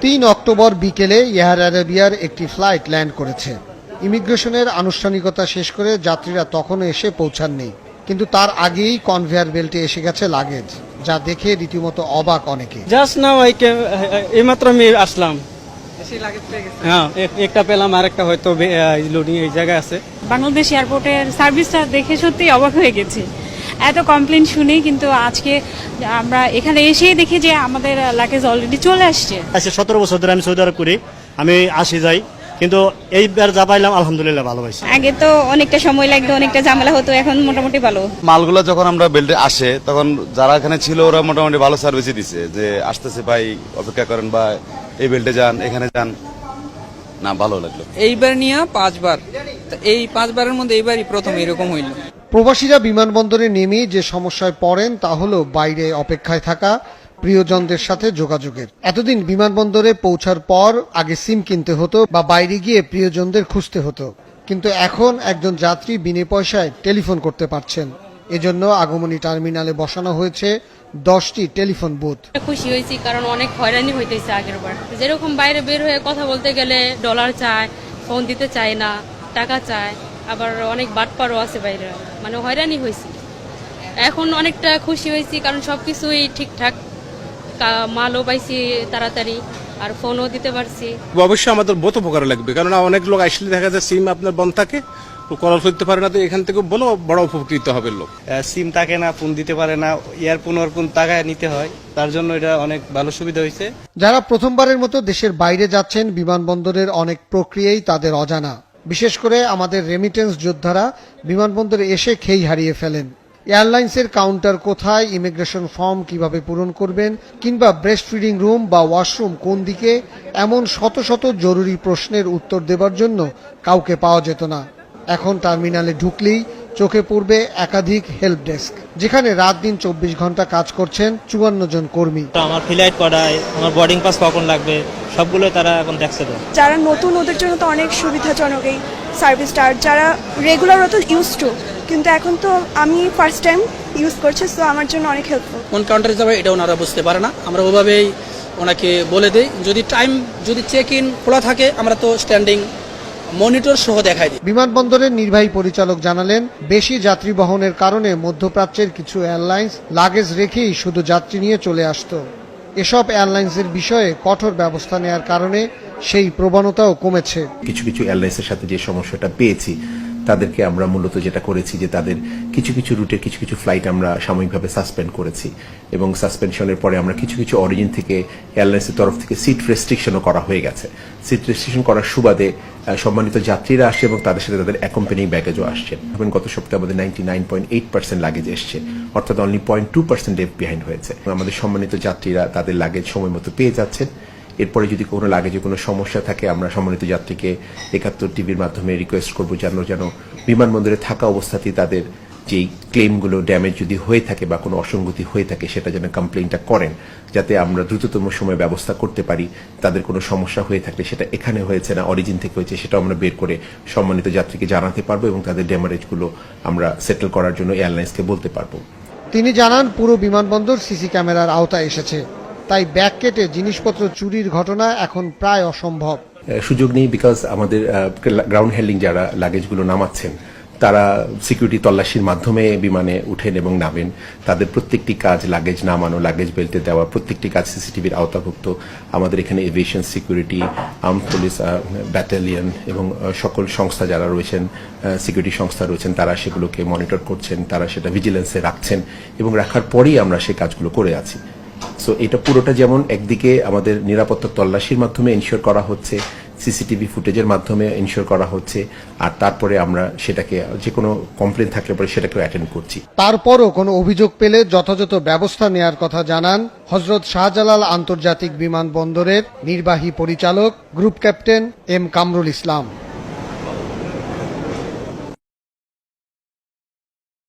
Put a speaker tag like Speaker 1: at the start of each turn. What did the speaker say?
Speaker 1: 3 October বিকেলে air আরাবিয়ার একটি flight land করেছে। ইমিগ্রেশনের আনুষ্ঠানিকতা শেষ করে যাত্রীরা তখনও এসে পৌঁছাননি, কিন্তু তার আগেই কনভেয়ার বেল্টে এসে গেছে লাগেজ, যা দেখে রীতিমতো অবাক অনেকে।
Speaker 2: জাস্ট নাও এইমাত্র আমি আসলাম, হ্যাঁ একটা পেলাম, আর একটা হয়তো লোডিং এই জায়গায় আছে।
Speaker 3: বাংলাদেশ এয়ারপোর্টের সার্ভিসটা দেখে সত্যি অবাক হয়ে গেছি। এত কমপ্লেন শুনি, কিন্তু আজকে আমরা এখানে এসেই দেখি যে আমাদের লাগেজ অলরেডি চলে আসছে।
Speaker 4: 17 বছর ধরে আমি সৌদি আরব করি, আমি আসি যাই, কিন্তু এইবার যা পাইলাম আলহামদুলিল্লাহ ভালো পাইছি।
Speaker 3: আগে তো অনেকটা সময় লাগতো, অনেকটা ঝামেলা হতো, এখন মোটামুটি ভালো।
Speaker 5: মালগুলো যখন আমরা বেল্টে আসে তখন যারা এখানে ছিল ওরা মোটামুটি ভালো সার্ভিসই দিছে, যে আসতেছে ভাই অপেক্ষা করেন বা এই বেল্টে যান, এখানে যান, না ভালো লাগলো।
Speaker 6: এইবার নিয়ে 5 বার, এই 5 বারের মধ্যে এইবারই প্রথম এরকম হইল।
Speaker 1: প্রবাসীরা বিমানবন্দরে নেমে যে সমস্যায় পড়েন তা হলো বাইরে অপেক্ষায় থাকা, প্রিয়জনদের সাথে যোগাযোগের। এতদিন বিমানবন্দরে পৌঁছার পর আগে সিম কিনতে হতো বা বাইরে গিয়ে প্রিয়জনদের খুঁজতে হতো, কিন্তু এখন একজন যাত্রী বিনা পয়সায় টেলিফোন করতে পারছেন। এজন্য আগমনী টার্মিনালে বসানো হয়েছে 10টি টেলিফোন বুথ।
Speaker 7: খুশি হয়েছি, কারণ অনেক হয়রানি হইতেছে আগের বার। যেরকম বাইরে বের হয়ে কথা বলতে গেলে ডলার চায়, ফোন দিতে চায় না, টাকা চায়, আবার অনেক বাটপারও আছে বাইরে, মানে হয়রানি হয়েছি। এখন অনেকটা খুশি হয়েছি, কারণ সবকিছুই ঠিকঠাক, মালও পাইছি তাড়াতাড়ি, আর ফোনও দিতে পারছি।
Speaker 8: অবশ্যই আমাদের বহুত উপকার লাগবে, কারণ অনেক লোক আসলে দেখা যায় সিম আপনার বন্ধ থাকে, কল করতে পারে না, তো এখান থেকে বলো বড় উপকৃত হবে লোক।
Speaker 4: সিম থাকে না, ফোন দিতে পারে না, ইয়ারফোন টাকায় নিতে হয়, তার জন্য এটা অনেক ভালো সুবিধা হয়েছে।
Speaker 1: যারা প্রথমবারের মতো দেশের বাইরে যাচ্ছেন, বিমানবন্দরের অনেক প্রক্রিয়াই তাদের অজানা। বিশেষ করে আমাদের রেমিটেন্স যোদ্ধারা বিমানবন্দরে এসে খেই হারিয়ে ফেলেন। এয়ারলাইন্সের কাউন্টার কোথায়, ইমিগ্রেশন ফর্ম কিভাবে পূরণ করবেন, কিংবা ব্রেস্ট ফিডিং রুম বা ওয়াশরুম কোন দিকে, এমন শত শত জরুরি প্রশ্নের উত্তর দেবার জন্য কাউকে পাওয়া যেত না। এখন টার্মিনালে ঢুকলেই চোখে পড়বে একাধিক হেল্প ডেস্ক, যেখানে রাত দিন 24 ঘন্টা কাজ করছেন 54 জন কর্মী।
Speaker 4: আমার ফ্লাইট করায়, আমার বোর্ডিং পাস কখন লাগবে, সবগুলো তারা এখন দেখছে।
Speaker 9: যারা নতুন ওদের জন্য তো অনেক সুবিধাজনক এই সার্ভিসটা, যারা রেগুলার তো ইউজ টু, কিন্তু এখন তো আমি ফার্স্ট টাইম ইউজ করছি, তো আমার জন্য অনেক হেল্পফুল।
Speaker 6: কোন কাউন্টারে যাবে এটা ওনারা বুঝতে পারে না, আমরা ওভাবেই ওনাকে বলে দেই। যদি চেক ইন খোলা থাকে, আমরা তো স্ট্যান্ডিং মনিটর সহ দেখাই দিই।
Speaker 1: বিমানবন্দরের নির্বাহী পরিচালক জানালেন, বেশি যাত্রী বহনের কারণে মধ্যপ্রাচ্যের কিছু এয়ারলাইন্স লাগেজ রেখেই শুধু যাত্রী নিয়ে চলে আসতো। এসব এয়ারলাইন্সের বিষয়ে কঠোর ব্যবস্থা নেওয়ার কারণে সেই প্রবণতাও কমেছে।
Speaker 10: কিছু কিছু এয়ারলাইন্সের সাথে যে সমস্যাটা পেয়েছি, তাদেরকে আমরা মূলত যেটা করেছি যে তাদের কিছু কিছু রুটের কিছু কিছু ফ্লাইট আমরা সাময়িকভাবে সাসপেন্ড করেছি, এবং সাসপেনশনের পরে আমরা কিছু কিছু অরিজিন থেকে এয়ারলাইন্সের তরফ থেকে সিট রেস্ট্রিকশনও করা হয়ে গেছে। সিট রেস্ট্রিকশন করার সুবাদে সম্মানিত যাত্রীরা আসছে এবং তাদের সাথে তাদের অ্যাকম্পানিং ব্যাগেজও আসছে। এবং গত সপ্তাহে আমাদের 99.8% লাগেজ এসছে, অর্থাৎ অনলি 0.2% লেফট বিহাইন্ড হয়েছে। আমাদের সম্মানিত যাত্রীরা তাদের লাগেজ সময় মতো পেয়ে যাচ্ছেন। এরপরে যদি কোনো লাগেজে কোনো সমস্যা থাকে, আমরা সম্মানিত যাত্রীকে 71 টিভির মাধ্যমে রিকোয়েস্ট করবো যেন বিমানবন্দরে থাকা অবস্থাতেই তাদের যেই ক্লেমগুলো ড্যামেজ যদি হয়ে থাকে বা কোনো অসঙ্গতি হয়ে থাকে, সেটা যেন কমপ্লেইনটা করেন, যাতে আমরা দ্রুততম সময়ে ব্যবস্থা করতে পারি। তাদের কোনো সমস্যা হয়ে থাকলে সেটা এখানে হয়েছে না অরিজিন থেকে হয়েছে, সেটাও আমরা বের করে সম্মানিত যাত্রীকে জানাতে পারবো এবং তাদের ড্যামেজগুলো আমরা সেটেল করার জন্য এয়ারলাইন্সকে বলতে পারবো।
Speaker 1: তিনি জানান, পুরো বিমানবন্দর সিসি ক্যামেরার আওতায় এসেছে, তাই ব্যাগ কেটে জিনিসপত্র চুরির ঘটনা এখন প্রায় অসম্ভব।
Speaker 10: সুযোগ নেই, বিকজ আমাদের গ্রাউন্ড হ্যান্ডলিং যারা লাগেজগুলো নামাচ্ছেন, তারা সিকিউরিটি তল্লাশির মাধ্যমে বিমানে উঠেন এবং নামেন। তাদের প্রত্যেকটি কাজ, লাগেজ নামানো, লাগেজ বেল্টে দেওয়া, প্রত্যেকটি কাজ সিসিটিভির আওতাভুক্ত। আমাদের এখানে aviation security, arm police battalion এবং সকল সংস্থা যারা রয়েছেন, সিকিউরিটি সংস্থা রয়েছেন, তারা সেগুলোকে মনিটর করছেন, তারা সেটা ভিজিলেন্সে রাখছেন এবং রাখার পরেই আমরা সেই কাজগুলো করে আছি। সো এটা পুরোটা যেমন একদিকে আমাদের নিরাপত্তা তল্লাশির মাধ্যমে এনশিওর করা হচ্ছে, সিসিটিভি ফুটেজের মাধ্যমে এনশিওর করা হচ্ছে, আর তারপরে আমরা সেটাকে যে কোনো কমপ্লেন থাকলে পরে সেটাকেও অ্যাটেন্ড করছি।
Speaker 1: তারপরও কোনো অভিযোগ পেলে যথাযথ ব্যবস্থা নেওয়ার কথা জানান হযরত শাহজালাল আন্তর্জাতিক বিমানবন্দরের নির্বাহী পরিচালক group captain M Kamrul Islam.